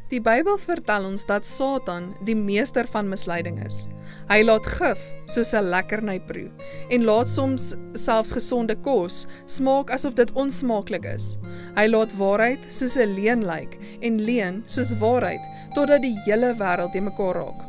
Die Bybel vertel ons dat Satan die meester van misleiding is. Hy laat gif soos 'n lekkerny proe en laat soms selfs gesonde kos smaak asof dit onsmaaklik is. Hy laat waarheid soos 'n leuen lyk en leuen soos waarheid totdat die hele wêreld te mekaar raak.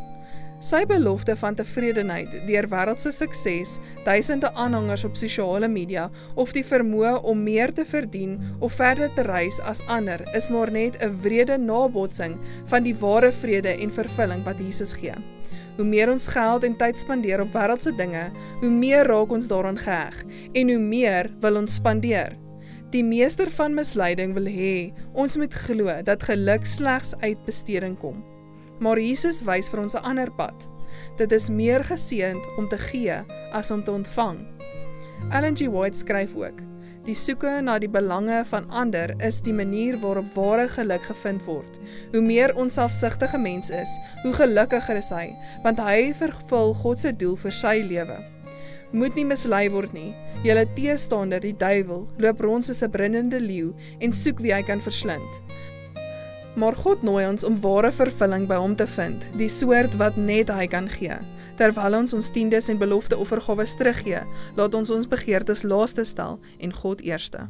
Sy belofte van tevredenheid deur wêreldse sukses, duisende aanhangers op sosiale media of die vermoë om meer te verdien of verder te reis as ander is maar net 'n wrede nabotsing van die ware vrede en vervulling wat Jesus gee. Hoe meer ons geld en tyd spandeer op wêreldse dinge, hoe meer raak ons daaraan geheg en hoe meer wil ons spandeer. Die meester van misleiding wil hê ons moet glo dat geluk slegs uit besteding kom. Maar Jesus wys vir ons 'n ander pad. Dit is meer geseënd om te gee as om te ontvang. Ellen G. White skryf ook: die soeke na die belange van ander is die manier waarop ware geluk gevind word. Hoe meer onselfsugtige mens is, hoe gelukkiger is hy, want hy vervul God se doel vir sy lewe. Moet nie mislei word nie. Julle teestander, die duiwel, loop rond soos 'n brullende leeu en soek wie hy kan verslind. Maar God nooi ons om ware vervulling by hom te vind, die soort wat net hy kan gee. Terwyl ons tiendes en belofte offergawes teruggee, laat ons begeertes laaste stel en God eerste.